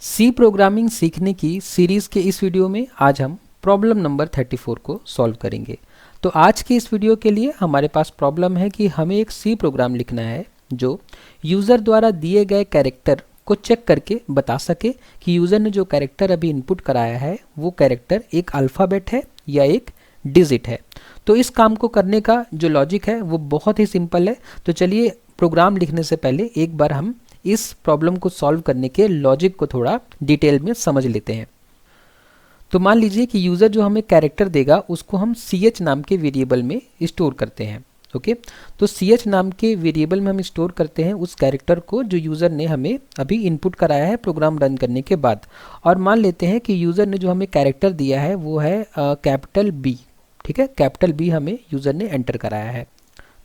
सी programming सीखने की series के इस वीडियो में आज हम प्रॉब्लम नंबर 34 को सॉल्व करेंगे। तो आज के इस वीडियो के लिए हमारे पास प्रॉब्लम है कि हमें एक सी प्रोग्राम लिखना है जो यूज़र द्वारा दिए गए कैरेक्टर को चेक करके बता सके कि यूज़र ने जो कैरेक्टर अभी इनपुट कराया है वो कैरेक्टर एक अल्फ़ाबेट है या एक डिजिट है। तो इस काम को करने का जो लॉजिक है वो बहुत ही सिंपल है। तो चलिए प्रोग्राम लिखने से पहले एक बार हम इस प्रॉब्लम को सॉल्व करने के लॉजिक को थोड़ा डिटेल में समझ लेते हैं। तो मान लीजिए कि यूज़र जो हमें कैरेक्टर देगा उसको हम ch नाम के वेरिएबल में स्टोर करते हैं। ओके, तो ch नाम के वेरिएबल में हम स्टोर करते हैं उस कैरेक्टर को जो यूज़र ने हमें अभी इनपुट कराया है प्रोग्राम रन करने के बाद। और मान लेते हैं कि यूज़र ने जो हमें कैरेक्टर दिया है वो है कैपिटल बी। ठीक है, कैपिटल बी हमें यूज़र ने एंटर कराया है।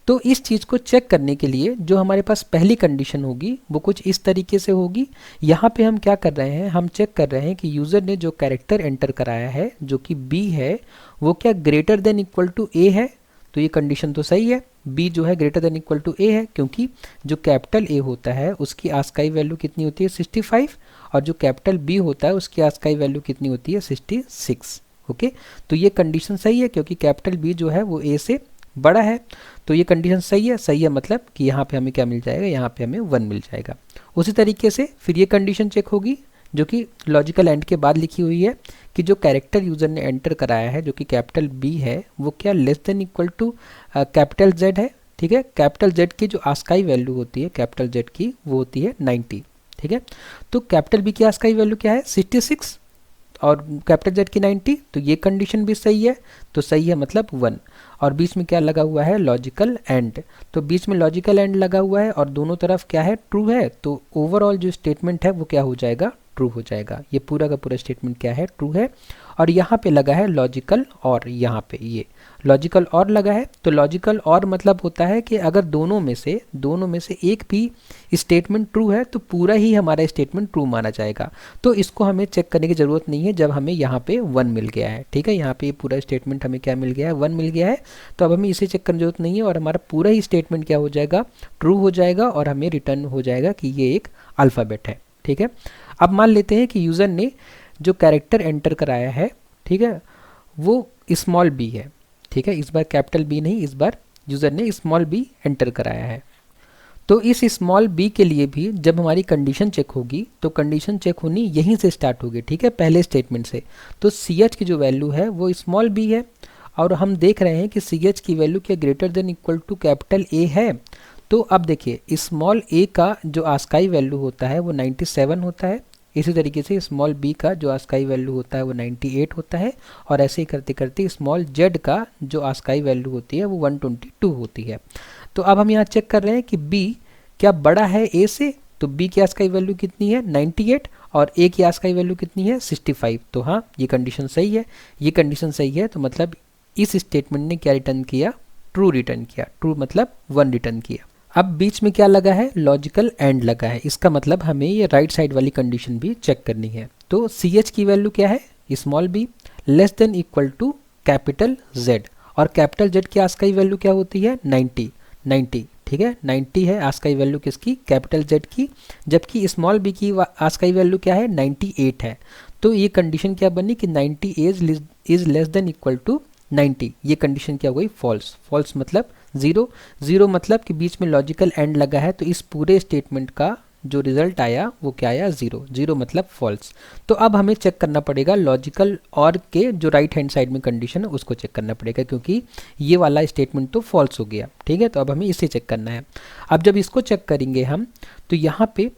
तो इस चीज़ को चेक करने के लिए जो हमारे पास पहली कंडीशन होगी वो कुछ इस तरीके से होगी। यहाँ पे हम क्या कर रहे हैं, हम चेक कर रहे हैं कि यूज़र ने जो कैरेक्टर एंटर कराया है जो कि b है वो क्या greater than equal to a है। तो ये कंडीशन तो सही है, b जो है greater than equal to a है, क्योंकि जो कैपिटल a होता है उसकी आस्काई वैल्यू कितनी होती है 65 और जो कैपिटल b होता है उसकी आस्काई वैल्यू कितनी होती है 66। ओके, तो ये कंडीशन सही है क्योंकि कैपिटल b जो है वो a से बड़ा है। तो ये कंडीशन सही है, सही है मतलब कि यहाँ पे हमें क्या मिल जाएगा, यहाँ पे हमें 1 मिल जाएगा। उसी तरीके से फिर ये कंडीशन चेक होगी जो कि लॉजिकल एंड के बाद लिखी हुई है कि जो कैरेक्टर यूज़र ने एंटर कराया है जो कि कैपिटल बी है वो क्या less than equal to capital Z है। ठीक है, कैपिटल जेड की जो आस्काई वैल्यू होती है कैपिटल जेड की वो होती है 90। ठीक है, तो कैपिटल बी की आस्काई वैल्यू क्या है 66 और कैपिटल जेड की 90। तो ये कंडीशन भी सही है, तो सही है मतलब 1। और बीच में क्या लगा हुआ है लॉजिकल एंड। तो बीच में लॉजिकल एंड लगा हुआ है और दोनों तरफ क्या है ट्रू है। तो ओवरऑल जो स्टेटमेंट है वो क्या हो जाएगा ट्रू हो जाएगा। ये पूरा का पूरा स्टेटमेंट क्या है ट्रू है। और यहाँ पे लगा है लॉजिकल और, यहाँ पे ये लॉजिकल और लगा है। तो लॉजिकल और मतलब होता है कि अगर दोनों में से एक भी स्टेटमेंट ट्रू है तो पूरा ही हमारा स्टेटमेंट ट्रू माना जाएगा। तो इसको हमें चेक करने की ज़रूरत नहीं है जब हमें यहाँ पे 1 मिल गया है। ठीक है, यहाँ पे पूरा स्टेटमेंट हमें क्या मिल गया है 1 मिल गया है। तो अब हमें इसे चेक करने की जरूरत नहीं है और हमारा पूरा ही स्टेटमेंट क्या हो जाएगा ट्रू हो जाएगा और हमें रिटर्न हो जाएगा कि ये एक अल्फ़ाबेट है। ठीक है, अब मान लेते हैं कि यूज़र ने जो कैरेक्टर एंटर कराया है, ठीक है, वो स्मॉल बी है। ठीक है, इस बार कैपिटल बी नहीं, इस बार यूज़र ने स्मॉल बी एंटर कराया है। तो इस स्मॉल बी के लिए भी जब हमारी कंडीशन चेक होगी तो कंडीशन चेक होनी यहीं से स्टार्ट होगी। ठीक है, पहले स्टेटमेंट से। तो ch की जो वैल्यू है वो स्मॉल बी है और हम देख रहे हैं कि ch की वैल्यू क्या greater than equal to capital a है। तो अब देखिए स्मॉल a का जो आस्काई वैल्यू होता है वो 97 होता है। इसी तरीके से स्मॉल b का जो आस्काई वैल्यू होता है वो 98 होता है और ऐसे ही करते करते स्मॉल z का जो आस्काई वैल्यू होती है वो 122 होती है। तो अब हम यहाँ चेक कर रहे हैं कि b क्या बड़ा है a से। तो b की आस्काई वैल्यू कितनी है 98 और a की आस्काई वैल्यू कितनी है 65। तो हाँ, ये कंडीशन सही है, ये कंडीशन सही है। तो मतलब इस स्टेटमेंट ने क्या रिटर्न किया ट्रू रिटर्न किया। ट्रू मतलब 1 रिटर्न किया। अब बीच में क्या लगा है लॉजिकल एंड लगा है, इसका मतलब हमें ये राइट साइड वाली कंडीशन भी चेक करनी है। तो ch की वैल्यू क्या है small b less than equal to capital z और कैपिटल z की आस्काई वैल्यू क्या होती है 90। ठीक है, 90 है आस्काई वैल्यू किसकी कैपिटल z की, जबकि स्मॉल b की आस्काई वैल्यू क्या है 98 है। तो ये कंडीशन क्या बनी कि 90 is less than equal to 90। ये कंडीशन क्या हो गई फॉल्स। फॉल्स मतलब ज़ीरो मतलब कि बीच में लॉजिकल एंड लगा है तो इस पूरे स्टेटमेंट का जो रिजल्ट आया वो क्या आया ज़ीरो मतलब फॉल्स। तो अब हमें चेक करना पड़ेगा लॉजिकल और के जो राइट हैंड साइड में कंडीशन है उसको चेक करना पड़ेगा क्योंकि ये वाला स्टेटमेंट तो फॉल्स हो गया। ठीक है, तो अब हमें इसे चेक करना है। अब जब इसको चेक करेंगे हम तो यहाँ पे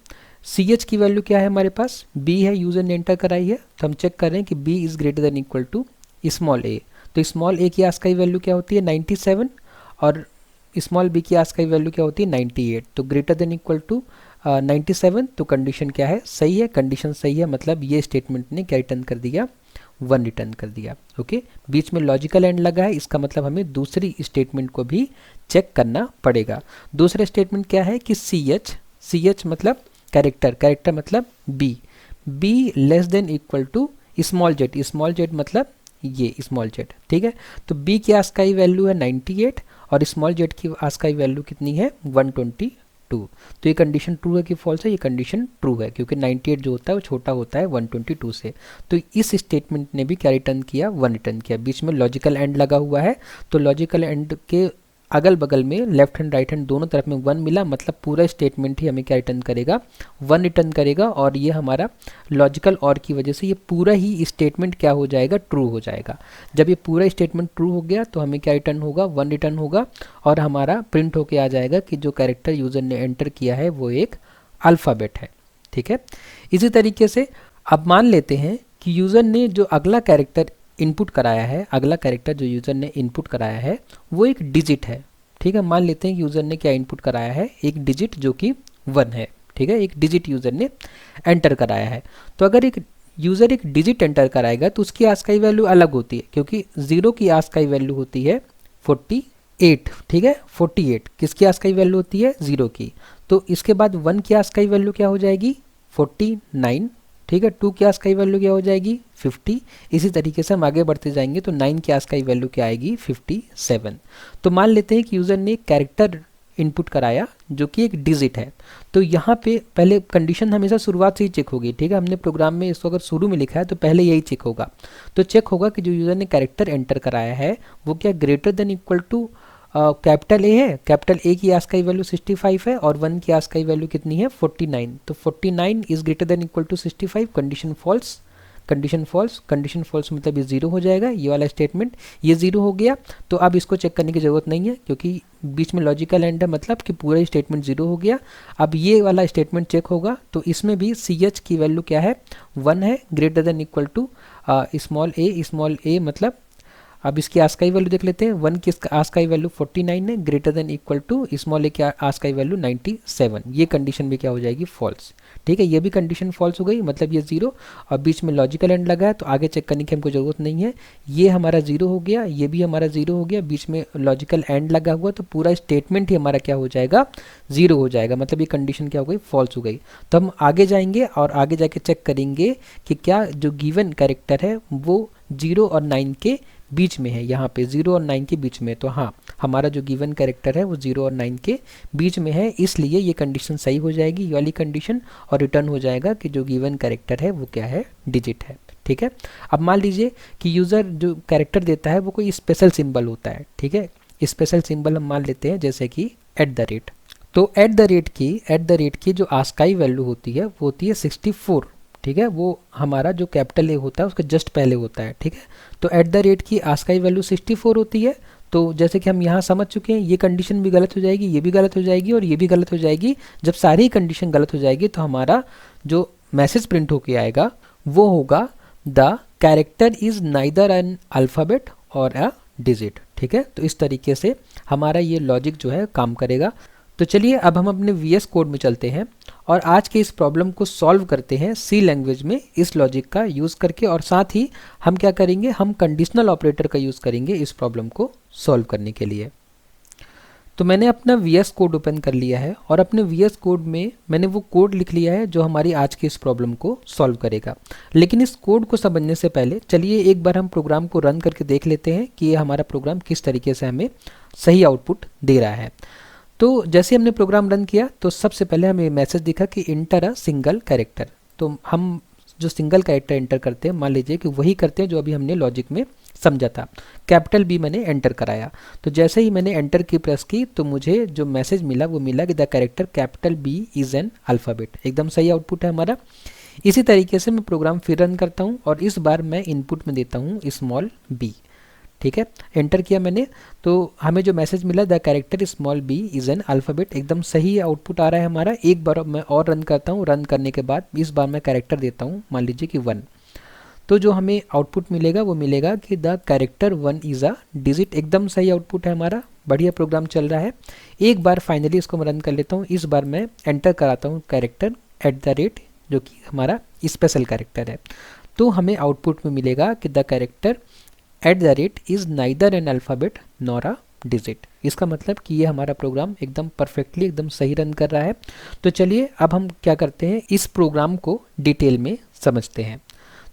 ch की वैल्यू क्या है हमारे पास b है, यूज़र ने एंटर कराई है। तो हम चेक कर रहे हैं कि b is greater than equal to small a। तो स्मॉल a की आस्काई वैल्यू क्या होती है 97 और स्मॉल b की आस्काई वैल्यू क्या होती है 98। तो ग्रेटर देन इक्वल टू 97। तो कंडीशन क्या है सही है, कंडीशन सही है मतलब ये स्टेटमेंट ने क्या रिटर्न कर दिया 1 रिटर्न कर दिया। ओके, बीच में लॉजिकल एंड लगा है, इसका मतलब हमें दूसरी स्टेटमेंट को भी चेक करना पड़ेगा। दूसरा स्टेटमेंट क्या है कि ch मतलब कैरेक्टर मतलब b less than equal to small z मतलब ये स्मॉल z। ठीक है, तो b की आस्काई वैल्यू है 98 और स्मॉल z की आस्काई वैल्यू कितनी है 122 2। तो ये कंडीशन ट्रू है कि फॉल्स है? ये कंडीशन ट्रू है, क्योंकि 98 जो होता है वो छोटा होता है 122 से। तो इस स्टेटमेंट ने भी क्या रिटर्न किया? 1 रिटर्न किया। बीच में लॉजिकल एंड लगा हुआ है, तो लॉजिकल एंड के अगल बगल में लेफ्ट हैंड राइट हैंड दोनों तरफ में 1 मिला, मतलब पूरा स्टेटमेंट ही हमें क्या रिटर्न करेगा? 1 रिटर्न करेगा। और ये हमारा लॉजिकल और की वजह से ये पूरा ही स्टेटमेंट क्या हो जाएगा? ट्रू हो जाएगा। जब ये पूरा स्टेटमेंट ट्रू हो गया तो हमें क्या रिटर्न होगा? 1 रिटर्न होगा, और हमारा प्रिंट होके आ जाएगा कि जो कैरेक्टर यूज़र ने एंटर किया है वो एक अल्फ़ाबेट है। ठीक है, इसी तरीके से अब मान लेते हैं कि यूज़र ने जो अगला कैरेक्टर इनपुट कराया है, अगला कैरेक्टर जो यूज़र ने इनपुट कराया है वो एक डिजिट है। ठीक है, मान लेते हैं कि यूज़र ने क्या इनपुट कराया है? एक डिजिट जो कि 1 है। ठीक है, एक डिजिट यूज़र ने एंटर कराया है। तो अगर एक यूज़र एक डिजिट एंटर कराएगा तो उसकी आस्काई वैल्यू अलग होती है, क्योंकि 0 की आस्काई वैल्यू होती है 48। ठीक है, 48 किसकी आस्काई वैल्यू होती है? 0 की। तो इसके बाद 1 की आस्काई वैल्यू क्या हो जाएगी? 49। ठीक है, 2 की आस्काई वैल्यू क्या हो जाएगी? 50। इसी तरीके से हम आगे बढ़ते जाएंगे तो 9 की आस्काई वैल्यू क्या आएगी? 57। तो मान लेते हैं कि यूज़र ने एक कैरेक्टर इनपुट कराया जो कि एक डिजिट है। तो यहाँ पे पहले कंडीशन हमेशा शुरुआत से ही चेक होगी। ठीक है, हमने प्रोग्राम में इसको अगर शुरू में लिखा है तो पहले यही चेक होगा। तो चेक होगा कि जो यूज़र ने कैरेक्टर एंटर कराया है वो क्या greater than equal to capital A है। कैपिटल ए की आस्काई वैल्यू 65 है और 1 की आस्काई वैल्यू कितनी है? 49। तो 49 is greater than equal to 65। Condition false, condition false, condition false मतलब ये 0 हो जाएगा। ये वाला स्टेटमेंट ये 0 हो गया। तो अब इसको चेक करने की ज़रूरत नहीं है, क्योंकि बीच में लॉजिकल एंड है, मतलब कि पूरा स्टेटमेंट 0 हो गया। अब ये वाला स्टेटमेंट चेक होगा तो इसमें भी CH की वैल्यू क्या है? 1 है, greater than equal to small a मतलब अब इसकी आस्काई वैल्यू देख लेते हैं। 1 की आस्काई वैल्यू 49 है, greater than equal to small a की आस्काई वैल्यू 97। ये कंडीशन भी क्या हो जाएगी? फॉल्स। ठीक है, ये भी कंडीशन फॉल्स हो गई, मतलब ये 0 और बीच में लॉजिकल एंड लगा है, तो आगे चेक करने की हमको ज़रूरत नहीं है। ये हमारा 0 हो गया, ये भी हमारा 0 हो गया, बीच में लॉजिकल एंड लगा हुआ, तो पूरा स्टेटमेंट ही हमारा क्या हो जाएगा? 0 हो जाएगा, मतलब ये कंडीशन क्या हो गई? फॉल्स हो गई। तो हम आगे जाएंगे और आगे जाके चेक करेंगे कि क्या जो गिवन कैरेक्टर है वो 0 और 9 के बीच में है। यहाँ पे 0 और 9 के बीच में, तो हाँ हमारा जो गिवन कैरेक्टर है वो 0 और 9 के बीच में है, इसलिए ये कंडीशन सही हो जाएगी, ये वाली कंडीशन, और रिटर्न हो जाएगा कि जो गिवन कैरेक्टर है वो क्या है? डिजिट है। ठीक है, अब मान लीजिए कि यूज़र जो कैरेक्टर देता है वो कोई स्पेशल सिंबल होता है। ठीक है, स्पेशल सिंबल हम मान लेते हैं जैसे कि @ तो @ की जो आस्काई वैल्यू होती है वो होती है 64। ठीक है, वो हमारा जो कैपिटल ए होता है उसके जस्ट पहले होता है। ठीक है, तो @ की आस्काई वैल्यू 64 होती है। तो जैसे कि हम यहाँ समझ चुके हैं, ये कंडीशन भी गलत हो जाएगी, ये भी गलत हो जाएगी और ये भी गलत हो जाएगी। जब सारी कंडीशन गलत हो जाएगी तो हमारा जो मैसेज प्रिंट होके आएगा वो होगा the character is neither N alphabet और अ डिजिट। ठीक है, तो इस तरीके से हमारा ये लॉजिक जो है काम करेगा। तो चलिए अब हम अपने VS कोड में चलते हैं और आज के इस प्रॉब्लम को सॉल्व करते हैं C लैंग्वेज में इस लॉजिक का यूज़ करके, और साथ ही हम क्या करेंगे? हम कंडीशनल ऑपरेटर का यूज़ करेंगे इस प्रॉब्लम को सॉल्व करने के लिए। तो मैंने अपना VS कोड ओपन कर लिया है और अपने VS कोड में मैंने वो कोड लिख लिया है जो हमारी आज के इस प्रॉब्लम को सॉल्व करेगा। लेकिन इस कोड को समझने से पहले चलिए एक बार हम प्रोग्राम को रन करके देख लेते हैं कि ये हमारा प्रोग्राम किस तरीके से हमें सही आउटपुट दे रहा है। तो जैसे हमने प्रोग्राम रन किया तो सबसे पहले हमें मैसेज दिखा कि इंटर अ सिंगल कैरेक्टर। तो हम जो सिंगल कैरेक्टर एंटर करते हैं, मान लीजिए कि वही करते हैं जो अभी हमने लॉजिक में समझा था। कैपिटल B मैंने एंटर कराया, तो जैसे ही मैंने एंटर की प्रेस की तो मुझे जो मैसेज मिला वो मिला कि the character capital B is an alphabet. एकदम सही आउटपुट है हमारा। इसी तरीके से मैं प्रोग्राम फिर रन करता हूँ और इस बार मैं इनपुट में देता हूँ स्मॉल b। ठीक है, एंटर किया मैंने तो हमें जो मैसेज मिला the character small b is an alphabet. एकदम सही आउटपुट आ रहा है हमारा। एक बार मैं और रन करता हूँ, रन करने के बाद इस बार मैं कैरेक्टर देता हूँ, मान लीजिए कि 1। तो जो हमें आउटपुट मिलेगा वो मिलेगा कि the character 1 is a digit. एकदम सही आउटपुट है हमारा, बढ़िया प्रोग्राम चल रहा है। एक बार फाइनली इसको मैं रन कर लेता हूँ। इस बार मैं एंटर कराता हूँ कैरेक्टर @ जो कि हमारा स्पेशल कैरेक्टर है। तो हमें आउटपुट में मिलेगा कि the character @ is neither N alphabet nor a digit. इसका मतलब कि ये हमारा प्रोग्राम एकदम परफेक्टली एकदम सही रन कर रहा है। तो चलिए अब हम क्या करते हैं, इस प्रोग्राम को डिटेल में समझते हैं।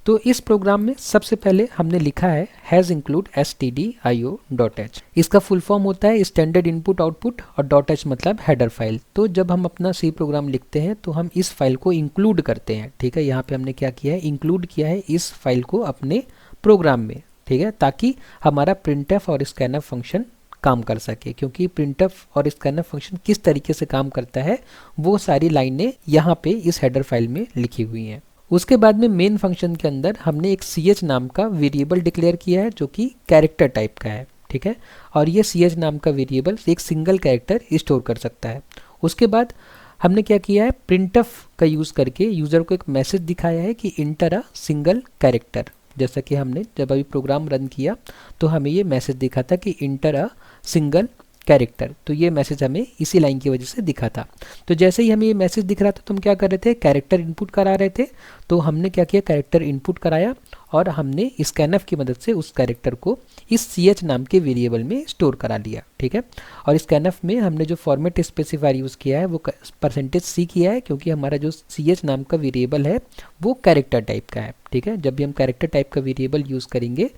तो इस प्रोग्राम में सबसे पहले हमने लिखा है हैज़ इंक्लूड stdio.h। इसका फुल फॉर्म होता है स्टैंडर्ड इनपुट आउटपुट और .h मतलब हेडर फाइल। तो जब हम अपना सी प्रोग्राम लिखते हैं तो हम इस फाइल को इंक्लूड करते हैं, ठीक है। यहाँ पे हमने क्या किया है, इंक्लूड किया है इस फाइल को अपने प्रोग्राम में, ठीक है, ताकि हमारा प्रिंटफ और स्कैनफ फंक्शन काम कर सके। क्योंकि प्रिंटफ और स्कैनफ फंक्शन किस तरीके से काम करता है वो सारी लाइनें यहाँ पे इस हेडर फाइल में लिखी हुई हैं। उसके बाद में मेन फंक्शन के अंदर हमने एक ch नाम का वेरिएबल डिक्लेयर किया है जो कि कैरेक्टर टाइप का है, ठीक है। और ये ch नाम का वेरिएबल एक सिंगल कैरेक्टर स्टोर कर सकता है। उसके बाद हमने क्या किया है, प्रिंटफ का यूज़ करके यूज़र को एक मैसेज दिखाया है कि इंटर अ सिंगल कैरेक्टर। जैसा कि हमने जब अभी प्रोग्राम रन किया तो हमें ये मैसेज दिखा था कि इंटर अ सिंगल कैरेक्टर। तो ये मैसेज हमें इसी लाइन की वजह से दिखा था। तो जैसे ही हमें ये मैसेज दिख रहा था तो हम क्या कर रहे थे, कैरेक्टर इनपुट करा रहे थे। तो हमने क्या किया, कैरेक्टर इनपुट कराया और हमने स्कैनफ की मदद से उस कैरेक्टर को इस ch नाम के वेरिएबल में स्टोर करा लिया, ठीक है। और स्कैनफ में हमने जो फॉर्मेट स्पेसिफायर यूज़ किया है वो %c किया है, क्योंकि हमारा जो ch नाम का वेरिएबल है वो कैरेक्टर टाइप का है, ठीक है। जब भी हम कैरेक्टर टाइप का वेरिएबल यूज़ करेंगे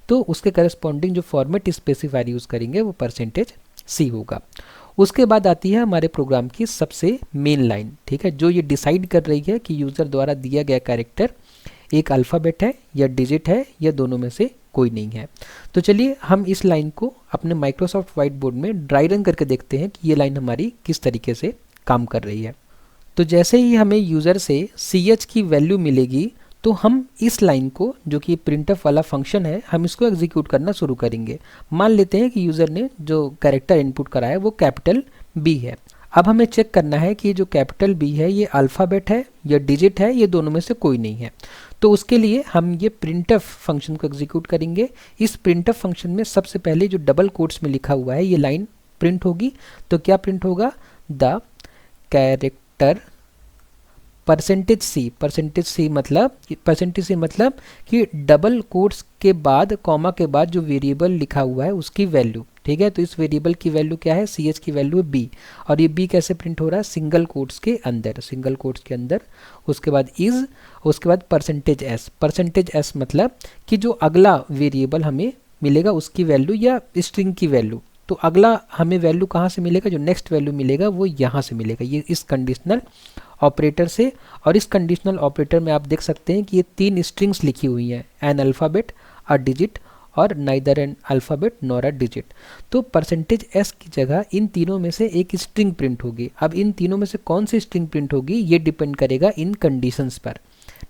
तो उसके करस्पॉन्डिंग जो फॉर्मेट स्पेसिफायर यूज़ करेंगे वो %c होगा। उसके बाद आती है हमारे प्रोग्राम की सबसे मेन लाइन, ठीक है, जो ये डिसाइड कर रही है कि यूज़र द्वारा दिया गया कैरेक्टर एक अल्फ़ाबेट है या डिजिट है या दोनों में से कोई नहीं है। तो चलिए हम इस लाइन को अपने माइक्रोसॉफ्ट व्हाइट बोर्ड में ड्राई रन करके देखते हैं कि ये लाइन हमारी किस तरीके से काम कर रही है। तो जैसे ही हमें यूज़र से ch की वैल्यू मिलेगी तो हम इस लाइन को, जो कि प्रिंटफ वाला फंक्शन है, हम इसको एग्जीक्यूट करना शुरू करेंगे। मान लेते हैं कि यूज़र ने जो कैरेक्टर इनपुट करा है वो कैपिटल B है। अब हमें चेक करना है कि जो कैपिटल B है ये अल्फ़ाबेट है या डिजिट है, ये दोनों में से कोई नहीं है। तो उसके लिए हम ये प्रिंटफ फंक्शन को एग्जीक्यूट करेंगे। इस प्रिंटफ फंक्शन में सबसे पहले जो डबल कोट्स में लिखा हुआ है ये लाइन प्रिंट होगी। तो क्या प्रिंट होगा, द कैरेक्टर %c मतलब कि डबल कोट्स के बाद कॉमा के बाद जो वेरिएबल लिखा हुआ है उसकी वैल्यू, ठीक है। तो इस वेरिएबल की वैल्यू क्या है, ch की वैल्यू है b, और ये b कैसे प्रिंट हो रहा है, सिंगल कोट्स के अंदर। उसके बाद इज, उसके बाद %s मतलब कि जो अगला वेरिएबल हमें मिलेगा उसकी वैल्यू या स्ट्रिंग की वैल्यू। तो अगला हमें वैल्यू कहाँ से मिलेगा, जो नेक्स्ट वैल्यू मिलेगा वो यहाँ से मिलेगा, ये इस कंडीशनल ऑपरेटर से। और इस कंडीशनल ऑपरेटर में आप देख सकते हैं कि ये 3 स्ट्रिंग्स लिखी हुई हैं, एन अल्फ़ाबेट, अ डिजिट और neither N alphabet nor a digit. तो %s की जगह इन तीनों में से एक स्ट्रिंग प्रिंट होगी। अब इन तीनों में से कौन सी स्ट्रिंग प्रिंट होगी ये डिपेंड करेगा इन कंडीशंस पर,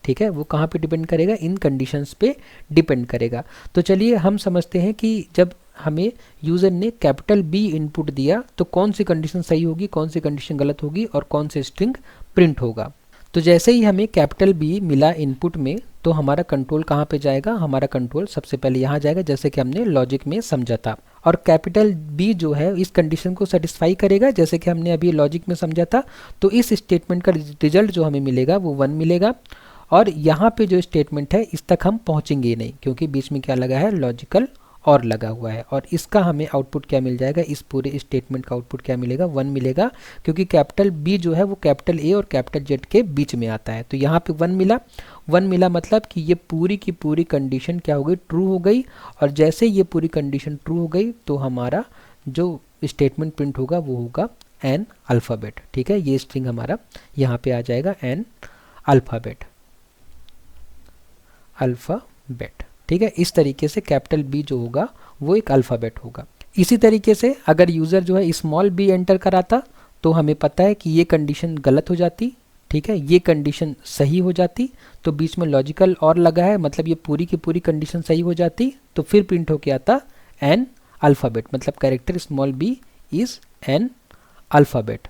ठीक है। वो कहाँ पे डिपेंड करेगा, इन कंडीशंस पे डिपेंड करेगा। तो चलिए हम समझते हैं कि जब हमें यूज़र ने कैपिटल B इनपुट दिया तो कौन सी कंडीशन सही होगी, कौन सी कंडीशन गलत होगी और कौन से स्ट्रिंग प्रिंट होगा। तो जैसे ही हमें कैपिटल B मिला इनपुट में तो हमारा कंट्रोल कहाँ पे जाएगा, हमारा कंट्रोल सबसे पहले यहाँ जाएगा, जैसे कि हमने लॉजिक में समझा था। और कैपिटल B जो है इस कंडीशन को सेटिस्फाई करेगा, जैसे कि हमने अभी लॉजिक में समझा था। तो इस स्टेटमेंट का रिजल्ट जो हमें मिलेगा वो 1 मिलेगा। और यहाँ पे जो स्टेटमेंट है इस तक हम पहुँचेंगे नहीं, क्योंकि बीच में क्या लगा है, लॉजिकल और लगा हुआ है। और इसका हमें आउटपुट क्या मिल जाएगा, इस पूरे स्टेटमेंट का आउटपुट क्या मिलेगा, 1 मिलेगा, क्योंकि कैपिटल B जो है वो कैपिटल A और कैपिटल Z के बीच में आता है। तो यहाँ पे 1 मिला मतलब कि ये पूरी की पूरी कंडीशन क्या हो गई, ट्रू हो गई। और जैसे ये पूरी कंडीशन ट्रू हो गई तो हमारा जो स्टेटमेंट प्रिंट होगा वो होगा एन अल्फ़ाबेट, ठीक है। ये स्ट्रिंग हमारा यहाँ पे आ जाएगा एन अल्फ़ाबेट, ठीक है। इस तरीके से कैपिटल B जो होगा वो एक अल्फ़ाबेट होगा। इसी तरीके से अगर यूज़र जो है स्मॉल b एंटर कराता तो हमें पता है कि ये कंडीशन गलत हो जाती, ठीक है, ये कंडीशन सही हो जाती। तो बीच में लॉजिकल और लगा है मतलब ये पूरी की पूरी कंडीशन सही हो जाती। तो फिर प्रिंट होके आता एन अल्फ़ाबेट, मतलब character small b is an alphabet.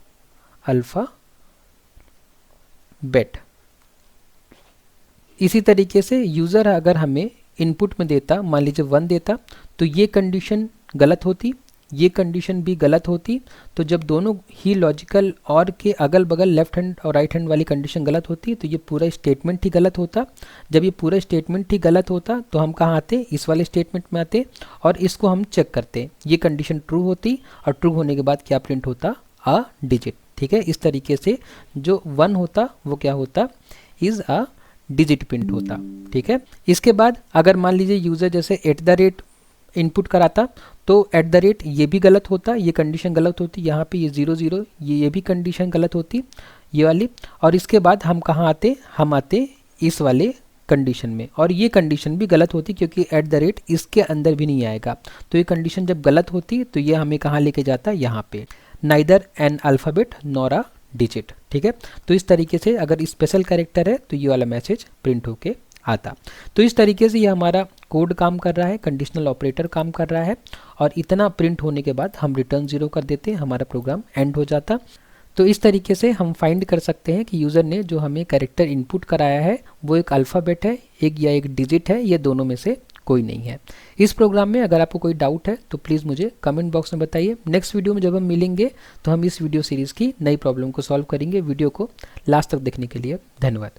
इसी तरीके से यूज़र अगर हमें इनपुट में देता, मान लीजिए 1 देता, तो ये कंडीशन गलत होती, ये कंडीशन भी गलत होती। तो जब दोनों ही लॉजिकल और के अगल बगल लेफ्ट हैंड और राइट हैंड वाली कंडीशन गलत होती तो ये पूरा स्टेटमेंट ही गलत होता। जब ये पूरा स्टेटमेंट ही गलत होता तो हम कहाँ आते, इस वाले स्टेटमेंट में आते और इसको हम चेक करते। ये कंडीशन ट्रू होती और ट्रू होने के बाद क्या प्रिंट होता, अ डिजिट, ठीक है। इस तरीके से जो 1 होता वो क्या होता, इज़ अ डिजिट प्रिंट होता। ठीक है, इसके बाद अगर मान लीजिए यूज़र जैसे @ इनपुट कराता तो @ ये भी गलत होता, ये कंडीशन गलत होती, यहाँ पे ये 00 ये भी कंडीशन गलत होती ये वाली। और इसके बाद हम कहाँ आते, हम आते इस वाले कंडीशन में, और ये कंडीशन भी गलत होती क्योंकि @ इसके अंदर भी नहीं आएगा। तो ये कंडीशन जब गलत होती तो ये हमें कहाँ लेके जाता, यहाँ पे neither N alphabet nor a digit. ठीक है, तो इस तरीके से अगर स्पेशल कैरेक्टर है तो ये वाला मैसेज प्रिंट होके आता। तो इस तरीके से ये हमारा कोड काम कर रहा है, कंडीशनल ऑपरेटर काम कर रहा है, और इतना प्रिंट होने के बाद हम रिटर्न 0 कर देते हैं, हमारा प्रोग्राम एंड हो जाता। तो इस तरीके से हम फाइंड कर सकते हैं कि यूज़र ने जो हमें कैरेक्टर इनपुट कराया है वो एक अल्फ़ाबेट है, एक या एक डिजिट है, ये दोनों में से कोई नहीं है। इस प्रोग्राम में अगर आपको कोई डाउट है तो प्लीज़ मुझे कमेंट बॉक्स में बताइए। नेक्स्ट वीडियो में जब हम मिलेंगे तो हम इस वीडियो सीरीज़ की नई प्रॉब्लम को सॉल्व करेंगे। वीडियो को लास्ट तक देखने के लिए धन्यवाद।